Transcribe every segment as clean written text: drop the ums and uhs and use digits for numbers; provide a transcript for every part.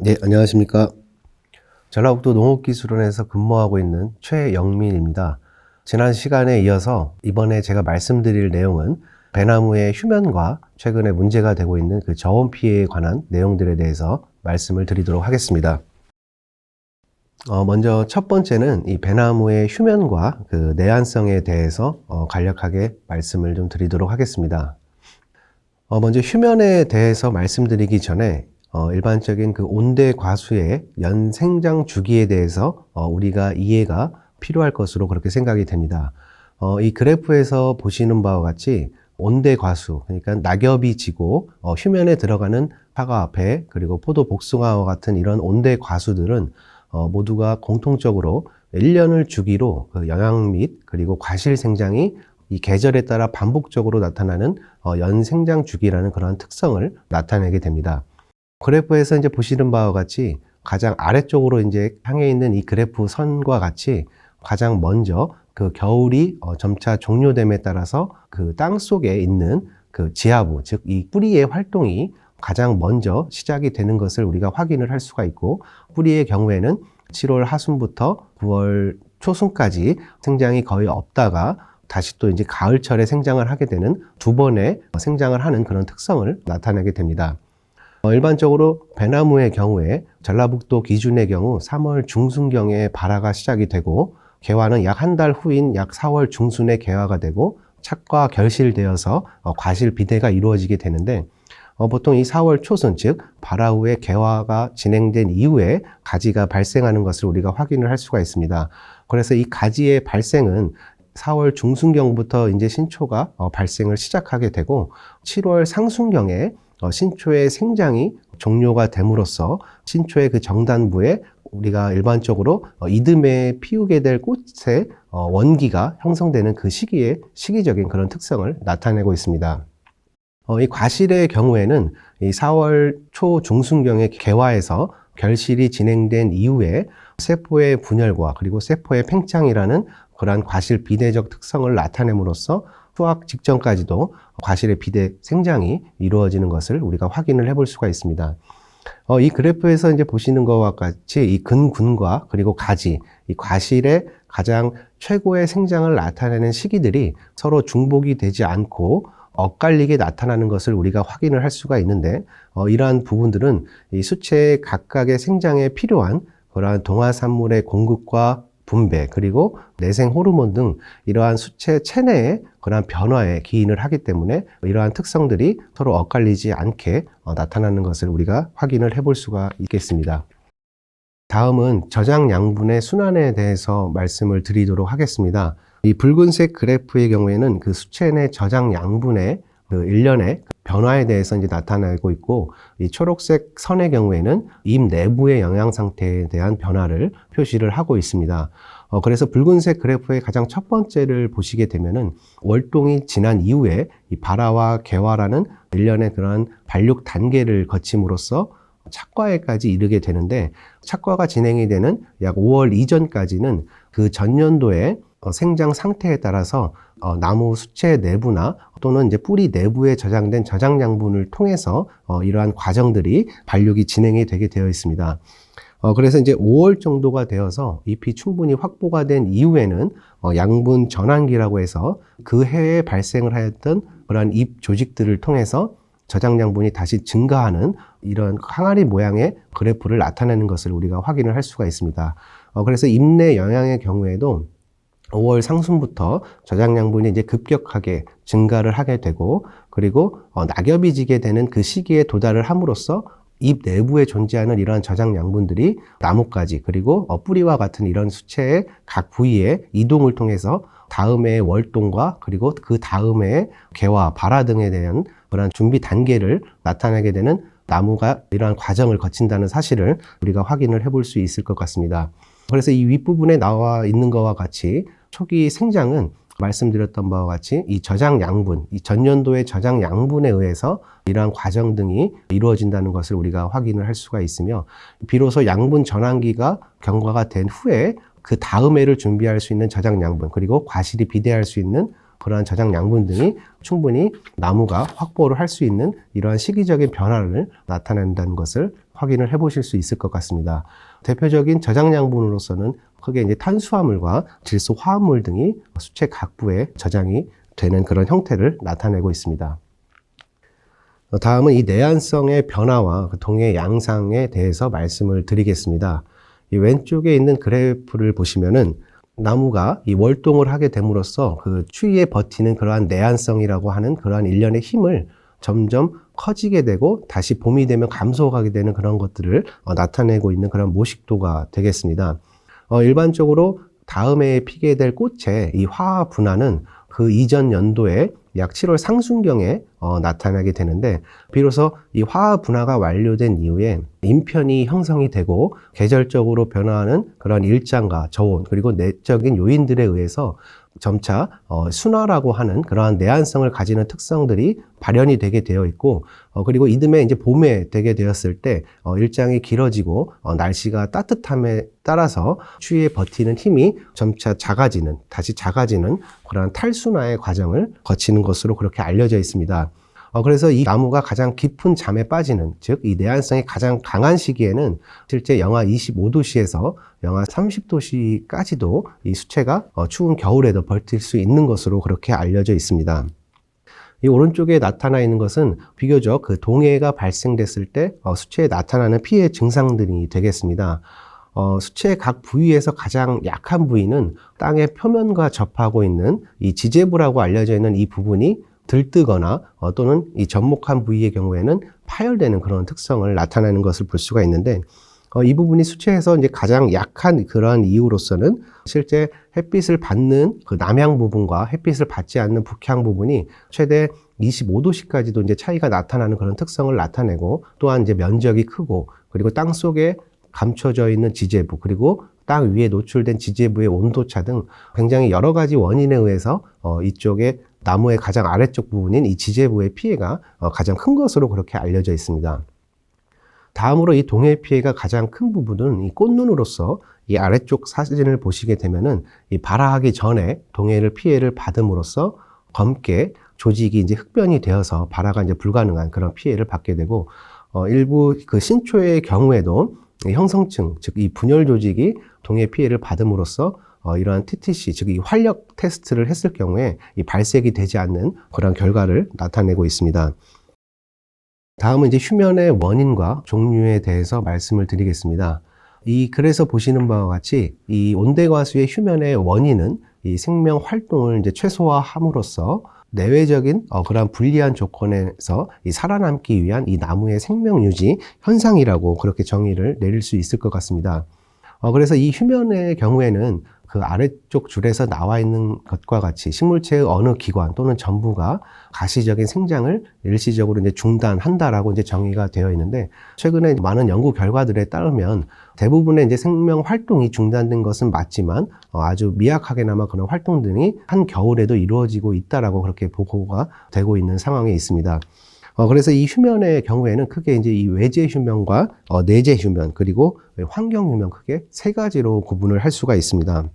네, 안녕하십니까. 전라북도 농업기술원에서 근무하고 있는 최영민입니다. 지난 시간에 이어서 이번에 제가 말씀드릴 내용은 배나무의 휴면과 최근에 문제가 되고 있는 그 저온 피해에 관한 내용들에 대해서 말씀을 드리도록 하겠습니다. 먼저 첫 번째는 이 배나무의 휴면과 그 내한성에 대해서 간략하게 말씀을 좀 드리도록 하겠습니다. 먼저 휴면에 대해서 말씀드리기 전에 일반적인 그 온대 과수의 연생장 주기에 대해서 우리가 이해가 필요할 것으로 그렇게 생각이 됩니다. 이 그래프에서 보시는 바와 같이 온대 과수, 그러니까 낙엽이 지고 휴면에 들어가는 사과, 배, 그리고 포도, 복숭아와 같은 이런 온대 과수들은 모두가 공통적으로 1년을 주기로 그 영양 및 그리고 과실 생장이 이 계절에 따라 반복적으로 나타나는 연생장 주기라는 그런 특성을 나타내게 됩니다. 그래프에서 이제 보시는 바와 같이 가장 아래쪽으로 이제 향해 있는 이 그래프 선과 같이 가장 먼저 그 겨울이 점차 종료됨에 따라서 그 땅 속에 있는 그 지하부, 즉 이 뿌리의 활동이 가장 먼저 시작이 되는 것을 우리가 확인을 할 수가 있고, 뿌리의 경우에는 7월 하순부터 9월 초순까지 생장이 거의 없다가 다시 또 이제 가을철에 생장을 하게 되는 두 번의 생장을 하는 그런 특성을 나타내게 됩니다. 일반적으로 배나무의 경우에 전라북도 기준의 경우 3월 중순경에 발화가 시작이 되고, 개화는 약 한 달 후인 약 4월 중순에 개화가 되고 착과 결실되어서 과실 비대가 이루어지게 되는데, 보통 이 4월 초순, 즉 발화 후에 개화가 진행된 이후에 가지가 발생하는 것을 우리가 확인을 할 수가 있습니다. 그래서 이 가지의 발생은 4월 중순경부터 이제 신초가 발생을 시작하게 되고, 7월 상순경에 신초의 생장이 종료가 됨으로써 신초의 그 정단부에 우리가 일반적으로 이듬해 피우게 될 꽃의 원기가 형성되는 그 시기에 시기적인 그런 특성을 나타내고 있습니다. 이 과실의 경우에는 이 4월 초 중순경에 개화해서 결실이 진행된 이후에 세포의 분열과 그리고 세포의 팽창이라는 그러한 과실 비대적 특성을 나타냄으로써 수확 직전까지도 과실의 비대 생장이 이루어지는 것을 우리가 확인을 해볼 수가 있습니다. 이 그래프에서 이제 보시는 것과 같이 이 근군과 그리고 가지, 이 과실의 가장 최고의 생장을 나타내는 시기들이 서로 중복이 되지 않고 엇갈리게 나타나는 것을 우리가 확인을 할 수가 있는데, 이러한 부분들은 이 수채의 각각의 생장에 필요한 그러한 동화산물의 공급과 분배, 그리고 내생 호르몬 등 이러한 수채 체내의 그러한 변화에 기인을 하기 때문에 이러한 특성들이 서로 엇갈리지 않게 나타나는 것을 우리가 확인을 해볼 수가 있겠습니다. 다음은 저장 양분의 순환에 대해서 말씀을 드리도록 하겠습니다. 이 붉은색 그래프의 경우에는 그 수채 내 저장 양분의 그 일련의 변화에 대해서 이제 나타나고 있고, 이 초록색 선의 경우에는 잎 내부의 영양 상태에 대한 변화를 표시를 하고 있습니다. 그래서 붉은색 그래프의 가장 첫 번째를 보시게 되면은 월동이 지난 이후에 이 발화와 개화라는 일련의 그런 발육 단계를 거침으로써 착과에까지 이르게 되는데, 착과가 진행이 되는 약 5월 이전까지는 그 전년도의 생장 상태에 따라서 나무 수채 내부나 또는 이제 뿌리 내부에 저장된 저장 양분을 통해서 이러한 과정들이 발육이 진행이 되게 되어 있습니다. 그래서 이제 5월 정도가 되어서 잎이 충분히 확보가 된 이후에는 양분 전환기라고 해서 그 해에 발생을 하였던 그러한 잎 조직들을 통해서 저장 양분이 다시 증가하는 이런 항아리 모양의 그래프를 나타내는 것을 우리가 확인을 할 수가 있습니다. 그래서 잎 내 영양의 경우에도 5월 상순부터 저장 양분이 이제 급격하게 증가를 하게 되고, 그리고 낙엽이 지게 되는 그 시기에 도달을 함으로써 잎 내부에 존재하는 이러한 저장 양분들이 나뭇가지 그리고 뿌리와 같은 이런 수채의 각 부위에 이동을 통해서 다음해의 월동과 그리고 그 다음해의 개화, 발화 등에 대한 그런 준비 단계를 나타내게 되는 나무가 이러한 과정을 거친다는 사실을 우리가 확인을 해볼 수 있을 것 같습니다. 그래서 이 윗부분에 나와 있는 것과 같이 초기 생장은 말씀드렸던 바와 같이 이 저장 양분, 이 전년도의 저장 양분에 의해서 이러한 과정 등이 이루어진다는 것을 우리가 확인을 할 수가 있으며, 비로소 양분 전환기가 경과가 된 후에 그 다음 해를 준비할 수 있는 저장 양분, 그리고 과실이 비대할 수 있는 그러한 저장 양분 등이 충분히 나무가 확보를 할 수 있는 이러한 시기적인 변화를 나타낸다는 것을 확인을 해 보실 수 있을 것 같습니다. 대표적인 저장 양분으로서는 크게 이제 탄수화물과 질소 화합물 등이 수채 각부에 저장이 되는 그런 형태를 나타내고 있습니다. 다음은 이 내한성의 변화와 그 동해 양상에 대해서 말씀을 드리겠습니다. 이 왼쪽에 있는 그래프를 보시면은 나무가 이 월동을 하게 됨으로써 그 추위에 버티는 그러한 내한성이라고 하는 그러한 일련의 힘을 점점 커지게 되고 다시 봄이 되면 감소하게 되는 그런 것들을 나타내고 있는 그런 모식도가 되겠습니다. 일반적으로 다음 해에 피게 될 꽃의 이 화합 분화는 그 이전 연도에 약 7월 상순경에 나타나게 되는데, 비로소 이 화합 분화가 완료된 이후에 인편이 형성이 되고 계절적으로 변화하는 그런 일장과 저온 그리고 내적인 요인들에 의해서 점차 순화라고 하는 그러한 내한성을 가지는 특성들이 발현이 되게 되어 있고, 그리고 이듬해 이제 봄에 되게 되었을 때 일장이 길어지고 날씨가 따뜻함에 따라서 추위에 버티는 힘이 점차 다시 작아지는 그러한 탈순화의 과정을 거치는 것으로 그렇게 알려져 있습니다. 그래서 이 나무가 가장 깊은 잠에 빠지는, 즉 이 내한성이 가장 강한 시기에는 실제 영하 25도씨에서 영하 30도씨까지도 이 수채가 추운 겨울에도 버틸 수 있는 것으로 그렇게 알려져 있습니다. 이 오른쪽에 나타나 있는 것은 비교적 그 동해가 발생됐을 때 수채에 나타나는 피해 증상들이 되겠습니다. 수채의 각 부위에서 가장 약한 부위는 땅의 표면과 접하고 있는 이 지제부라고 알려져 있는 이 부분이 들뜨거나 또는 이 접목한 부위의 경우에는 파열되는 그런 특성을 나타내는 것을 볼 수가 있는데, 이 부분이 수채에서 이제 가장 약한 그러한 이유로서는 실제 햇빛을 받는 그 남향 부분과 햇빛을 받지 않는 북향 부분이 최대 25도씨까지도 이제 차이가 나타나는 그런 특성을 나타내고, 또한 이제 면적이 크고 그리고 땅 속에 감춰져 있는 지제부 그리고 땅 위에 노출된 지제부의 온도차 등 굉장히 여러 가지 원인에 의해서 이쪽에 나무의 가장 아래쪽 부분인 이 지제부의 피해가 가장 큰 것으로 그렇게 알려져 있습니다. 다음으로 이 동해 피해가 가장 큰 부분은 이 꽃눈으로서 이 아래쪽 사진을 보시게 되면은 이 발화하기 전에 동해를 피해를 받음으로써 검게 조직이 이제 흑변이 되어서 발화가 이제 불가능한 그런 피해를 받게 되고, 일부 그 신초의 경우에도 이 형성층, 즉 이 분열 조직이 동해 피해를 받음으로써 이러한 TTC, 즉 이 활력 테스트를 했을 경우에 이 발색이 되지 않는 그런 결과를 나타내고 있습니다. 다음은 이제 휴면의 원인과 종류에 대해서 말씀을 드리겠습니다. 이 글에서 보시는 바와 같이 이 온대과수의 휴면의 원인은 이 생명 활동을 이제 최소화함으로써 내외적인 그러한 불리한 조건에서 이 살아남기 위한 이 나무의 생명 유지 현상이라고 그렇게 정의를 내릴 수 있을 것 같습니다. 그래서 이 휴면의 경우에는 그 아래쪽 줄에서 나와 있는 것과 같이 식물체의 어느 기관 또는 전부가 가시적인 생장을 일시적으로 이제 중단한다라고 이제 정의가 되어 있는데, 최근에 많은 연구 결과들에 따르면 대부분의 이제 생명 활동이 중단된 것은 맞지만 아주 미약하게나마 그런 활동 등이 한 겨울에도 이루어지고 있다라고 그렇게 보고가 되고 있는 상황에 있습니다. 그래서 이 휴면의 경우에는 크게 이제 이 외제 휴면과 내재 휴면 그리고 환경 휴면 크게 세 가지로 구분을 할 수가 있습니다.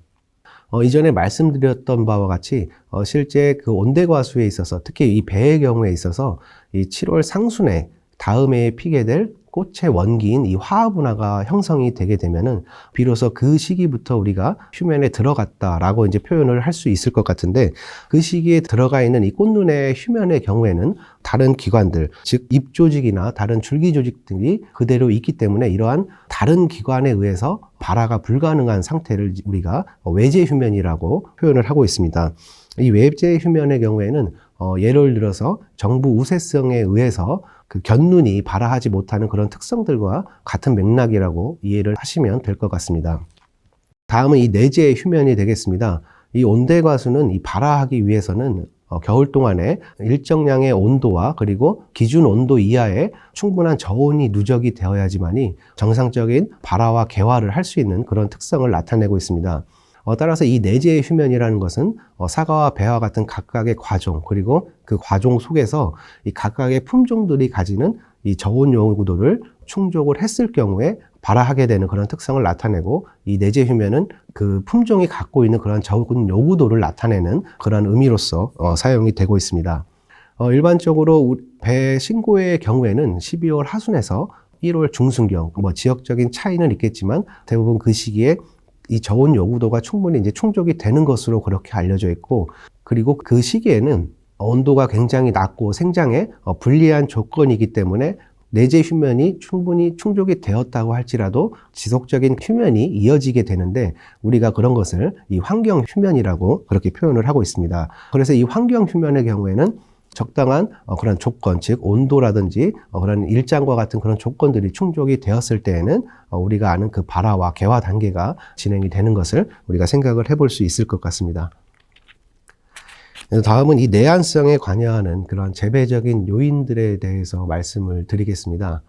이전에 말씀드렸던 바와 같이 실제 그 온대과수에 있어서 특히 이 배의 경우에 있어서 이 7월 상순에 다음 해에 피게 될 꽃의 원기인 이 화합분화가 형성이 되게 되면은 비로소 그 시기부터 우리가 휴면에 들어갔다라고 이제 표현을 할 수 있을 것 같은데, 그 시기에 들어가 있는 이 꽃눈의 휴면의 경우에는 다른 기관들, 즉 잎 조직이나 다른 줄기 조직들이 그대로 있기 때문에 이러한 다른 기관에 의해서 발화가 불가능한 상태를 우리가 외제 휴면이라고 표현을 하고 있습니다. 이 외제 휴면의 경우에는 예를 들어서 정부 우세성에 의해서 그 견눈이 발화하지 못하는 그런 특성들과 같은 맥락이라고 이해를 하시면 될 것 같습니다. 다음은 이 내재 휴면이 되겠습니다. 이 온대과수는 이 발화하기 위해서는 겨울 동안에 일정량의 온도와 그리고 기준 온도 이하의 충분한 저온이 누적이 되어야지만이 정상적인 발화와 개화를 할 수 있는 그런 특성을 나타내고 있습니다. 따라서 이 내재 휴면이라는 것은 사과와 배와 같은 각각의 과종 그리고 그 과종 속에서 이 각각의 품종들이 가지는 이 저온 요구도를 충족을 했을 경우에 발화하게 되는 그런 특성을 나타내고, 이 내재 휴면은 그 품종이 갖고 있는 그런 적은 요구도를 나타내는 그런 의미로서 사용이 되고 있습니다. 일반적으로 배 신고의 경우에는 12월 하순에서 1월 중순경, 지역적인 차이는 있겠지만 대부분 그 시기에 이 저온 요구도가 충분히 이제 충족이 되는 것으로 그렇게 알려져 있고, 그리고 그 시기에는 온도가 굉장히 낮고 생장에 불리한 조건이기 때문에 내재 휴면이 충분히 충족이 되었다고 할지라도 지속적인 휴면이 이어지게 되는데, 우리가 그런 것을 이 환경 휴면이라고 그렇게 표현을 하고 있습니다. 그래서 이 환경 휴면의 경우에는 적당한 그런 조건, 즉 온도라든지 그런 일장과 같은 그런 조건들이 충족이 되었을 때에는 우리가 아는 그 발화와 개화 단계가 진행이 되는 것을 우리가 생각을 해볼 수 있을 것 같습니다. 다음은 이 내한성에 관여하는 그런 재배적인 요인들에 대해서 말씀을 드리겠습니다.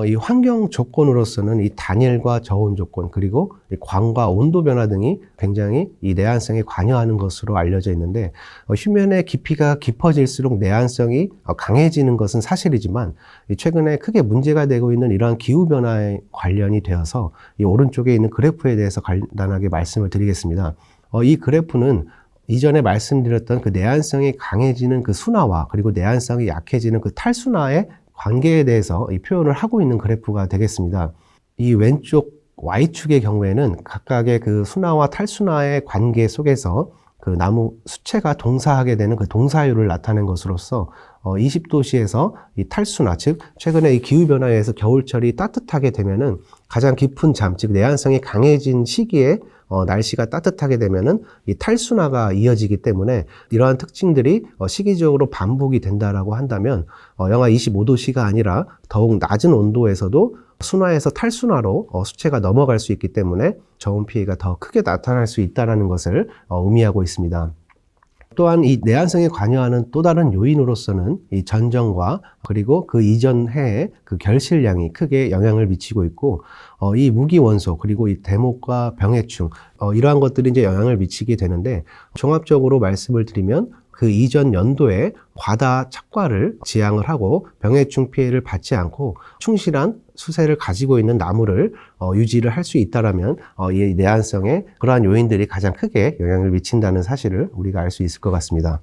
이 환경 조건으로서는 이 단열과 저온 조건, 그리고 이 광과 온도 변화 등이 굉장히 이 내한성에 관여하는 것으로 알려져 있는데, 휴면의 깊이가 깊어질수록 내한성이 강해지는 것은 사실이지만, 최근에 크게 문제가 되고 있는 이러한 기후 변화에 관련이 되어서 이 오른쪽에 있는 그래프에 대해서 간단하게 말씀을 드리겠습니다. 이 그래프는 이전에 말씀드렸던 그 내한성이 강해지는 그 순화와 그리고 내한성이 약해지는 그 탈순화의 관계에 대해서 이 표현을 하고 있는 그래프가 되겠습니다. 이 왼쪽 Y축의 경우에는 각각의 그 순화와 탈순화의 관계 속에서 그 나무 수채가 동사하게 되는 그 동사율을 나타낸 것으로서 20도씨에서 이 탈순화, 즉 최근에 이 기후변화에 의해서 겨울철이 따뜻하게 되면은 가장 깊은 잠, 즉 내한성이 강해진 시기에 날씨가 따뜻하게 되면은 이 탈순화가 이어지기 때문에 이러한 특징들이 시기적으로 반복이 된다라고 한다면 영하 25도씨가 아니라 더욱 낮은 온도에서도 순화에서 탈순화로 수체가 넘어갈 수 있기 때문에 저온 피해가 더 크게 나타날 수 있다는 것을 의미하고 있습니다. 또한 이 내한성에 관여하는 또 다른 요인으로서는 이 전정과 그리고 그 이전 해의 그 결실량이 크게 영향을 미치고 있고, 이 무기 원소 그리고 이 대목과 병해충 이러한 것들이 이제 영향을 미치게 되는데, 종합적으로 말씀을 드리면 그 이전 연도에 과다 착과를 지향을 하고 병해충 피해를 받지 않고 충실한 수세를 가지고 있는 나무를 유지를 할 수 있다라면 이 내한성에 그러한 요인들이 가장 크게 영향을 미친다는 사실을 우리가 알 수 있을 것 같습니다.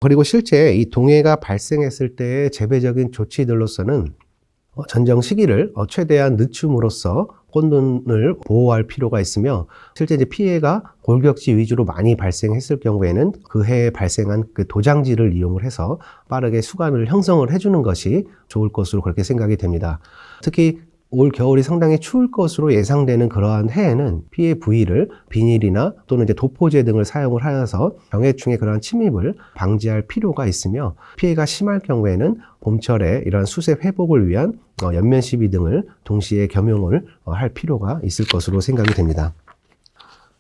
그리고 실제 이 동해가 발생했을 때의 재배적인 조치들로서는 전정 시기를 최대한 늦춤으로써 꽃눈을 보호할 필요가 있으며, 실제 이제 피해가 골격지 위주로 많이 발생했을 경우에는 그 해에 발생한 그 도장지를 이용을 해서 빠르게 수간을 형성을 해주는 것이 좋을 것으로 그렇게 생각이 됩니다. 특히 올 겨울이 상당히 추울 것으로 예상되는 그러한 해에는 피해 부위를 비닐이나 또는 이제 도포제 등을 사용을 하여서 병해충의 그러한 침입을 방지할 필요가 있으며, 피해가 심할 경우에는 봄철에 이러한 수세 회복을 위한 연면 시비 등을 동시에 겸용을 할 필요가 있을 것으로 생각이 됩니다.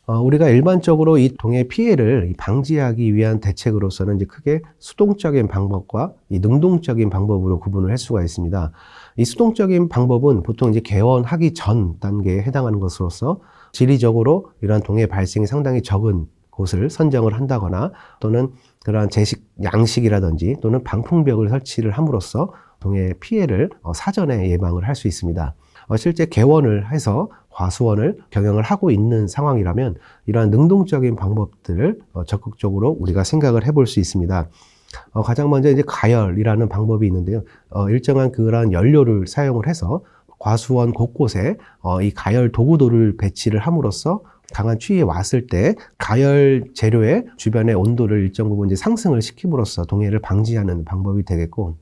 우리가 일반적으로 이 동해 피해를 방지하기 위한 대책으로서는 이제 크게 수동적인 방법과 이 능동적인 방법으로 구분을 할 수가 있습니다. 이 수동적인 방법은 보통 이제 개원하기 전 단계에 해당하는 것으로서 지리적으로 이러한 동해 발생이 상당히 적은 곳을 선정을 한다거나, 또는 그러한 제식 양식이라든지 또는 방풍벽을 설치를 함으로써 동해 피해를 사전에 예방을 할 수 있습니다. 실제 개원을 해서 과수원을 경영을 하고 있는 상황이라면 이러한 능동적인 방법들을 적극적으로 우리가 생각을 해볼 수 있습니다. 가장 먼저 이제 가열이라는 방법이 있는데요. 일정한 그러한 연료를 사용을 해서 과수원 곳곳에 이 가열 도구도를 배치를 함으로써 강한 추위에 왔을 때 가열 재료의 주변의 온도를 일정 부분 이제 상승을 시킴으로써 동해를 방지하는 방법이 되겠고,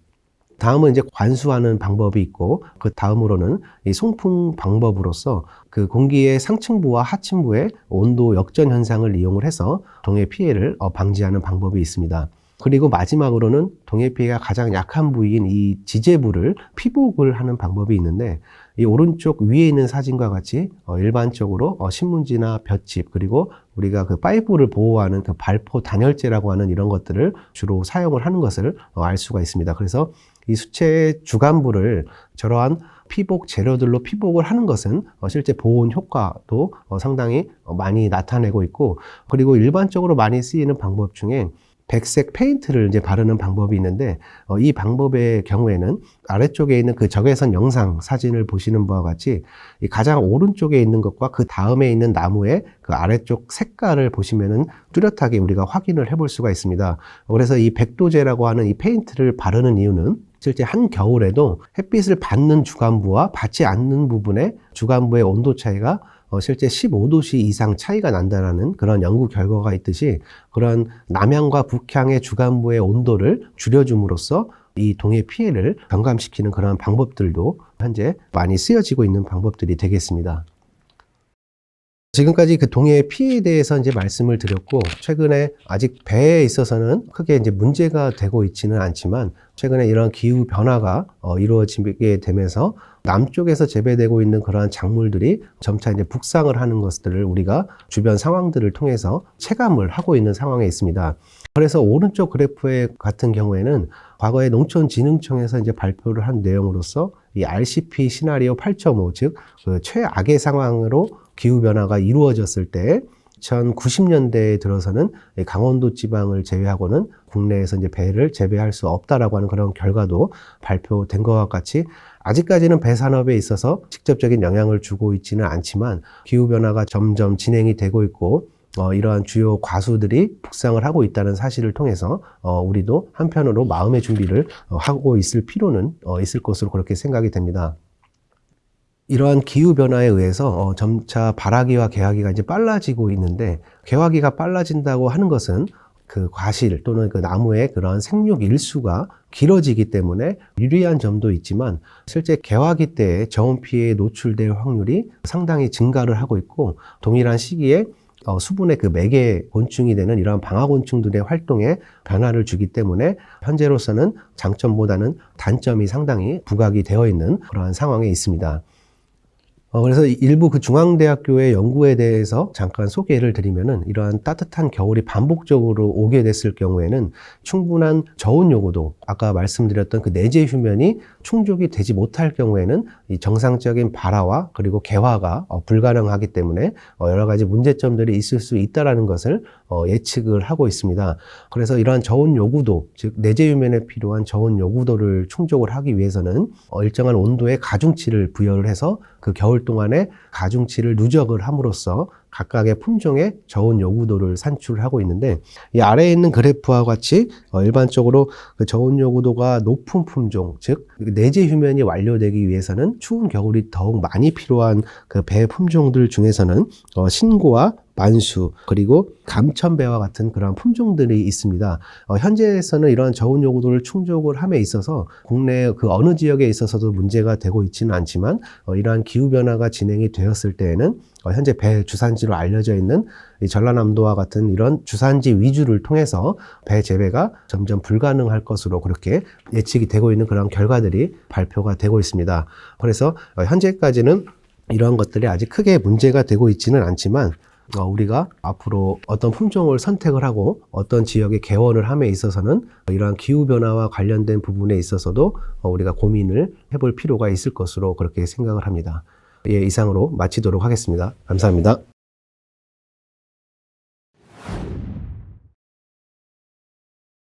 다음은 이제 관수하는 방법이 있고, 그 다음으로는 이 송풍 방법으로서 그 공기의 상층부와 하층부의 온도 역전 현상을 이용을 해서 동해 피해를 방지하는 방법이 있습니다. 그리고 마지막으로는 동해 피해가 가장 약한 부위인 이 지제부를 피복을 하는 방법이 있는데, 이 오른쪽 위에 있는 사진과 같이 일반적으로 신문지나 볏짚, 그리고 우리가 그 파이프를 보호하는 그 발포 단열재라고 하는 이런 것들을 주로 사용을 하는 것을 알 수가 있습니다. 그래서 이 수채의 주간부를 저러한 피복 재료들로 피복을 하는 것은 실제 보온 효과도 상당히 많이 나타내고 있고, 그리고 일반적으로 많이 쓰이는 방법 중에 백색 페인트를 이제 바르는 방법이 있는데, 이 방법의 경우에는 아래쪽에 있는 그 적외선 영상 사진을 보시는 바와 같이 이 가장 오른쪽에 있는 것과 그 다음에 있는 나무의 그 아래쪽 색깔을 보시면은 뚜렷하게 우리가 확인을 해볼 수가 있습니다. 그래서 이 백도제라고 하는 이 페인트를 바르는 이유는 실제 한겨울에도 햇빛을 받는 주간부와 받지 않는 부분의 주간부의 온도 차이가 실제 15도씨 이상 차이가 난다는 그런 연구 결과가 있듯이, 그런 남향과 북향의 주간부의 온도를 줄여줌으로써 이 동해 피해를 경감시키는 그런 방법들도 현재 많이 쓰여지고 있는 방법들이 되겠습니다. 지금까지 그 동해 피해에 대해서 이제 말씀을 드렸고, 최근에 아직 배에 있어서는 크게 이제 문제가 되고 있지는 않지만, 최근에 이런 기후 변화가 이루어지게 되면서 남쪽에서 재배되고 있는 그러한 작물들이 점차 이제 북상을 하는 것들을 우리가 주변 상황들을 통해서 체감을 하고 있는 상황에 있습니다. 그래서 오른쪽 그래프의 같은 경우에는 과거에 농촌진흥청에서 이제 발표를 한 내용으로서 이 RCP 시나리오 8.5, 즉 그 최악의 상황으로 기후변화가 이루어졌을 때 2090년대에 들어서는 강원도 지방을 제외하고는 국내에서 이제 배를 재배할 수 없다라고 하는 그런 결과도 발표된 것과 같이, 아직까지는 배 산업에 있어서 직접적인 영향을 주고 있지는 않지만 기후변화가 점점 진행이 되고 있고 이러한 주요 과수들이 북상을 하고 있다는 사실을 통해서 우리도 한편으로 마음의 준비를 하고 있을 필요는 있을 것으로 그렇게 생각이 됩니다. 이러한 기후변화에 의해서 점차 발화기와 개화기가 이제 빨라지고 있는데, 개화기가 빨라진다고 하는 것은 그 과실 또는 그 나무의 그런 생육 일수가 길어지기 때문에 유리한 점도 있지만, 실제 개화기 때 저온 피해에 노출될 확률이 상당히 증가를 하고 있고, 동일한 시기에 수분의 그 매개 곤충이 되는 이러한 방화곤충들의 활동에 변화를 주기 때문에 현재로서는 장점보다는 단점이 상당히 부각이 되어 있는 그러한 상황에 있습니다. 그래서 일부 그 중앙대학교의 연구에 대해서 잠깐 소개를 드리면은, 이러한 따뜻한 겨울이 반복적으로 오게 됐을 경우에는 충분한 저온 요구도, 아까 말씀드렸던 그 내재 휴면이 충족이 되지 못할 경우에는 이 정상적인 발화와 그리고 개화가 불가능하기 때문에 여러 가지 문제점들이 있을 수 있다라는 것을 예측을 하고 있습니다. 그래서 이러한 저온 요구도, 즉 내재 휴면에 필요한 저온 요구도를 충족을 하기 위해서는 일정한 온도의 가중치를 부여를 해서 그 겨울 동안에 가중치를 누적을 함으로써 각각의 품종의 저온 요구도를 산출하고 있는데, 이 아래에 있는 그래프와 같이 일반적으로 그 저온 요구도가 높은 품종, 즉 내재 휴면이 완료되기 위해서는 추운 겨울이 더욱 많이 필요한 그 배 품종들 중에서는 신고와 만수 그리고 감천배와 같은 그런 품종들이 있습니다. 현재에서는 이러한 저온 요구도를 충족을 함에 있어서 국내 그 어느 지역에 있어서도 문제가 되고 있지는 않지만, 이러한 기후 변화가 진행이 되었을 때에는 현재 배 주산지로 알려져 있는 이 전라남도와 같은 이런 주산지 위주를 통해서 배 재배가 점점 불가능할 것으로 그렇게 예측이 되고 있는 그런 결과들이 발표가 되고 있습니다. 그래서 현재까지는 이러한 것들이 아직 크게 문제가 되고 있지는 않지만, 우리가 앞으로 어떤 품종을 선택을 하고 어떤 지역에 개원을 함에 있어서는 이러한 기후변화와 관련된 부분에 있어서도 우리가 고민을 해볼 필요가 있을 것으로 그렇게 생각을 합니다. 예, 이상으로 마치도록 하겠습니다. 감사합니다.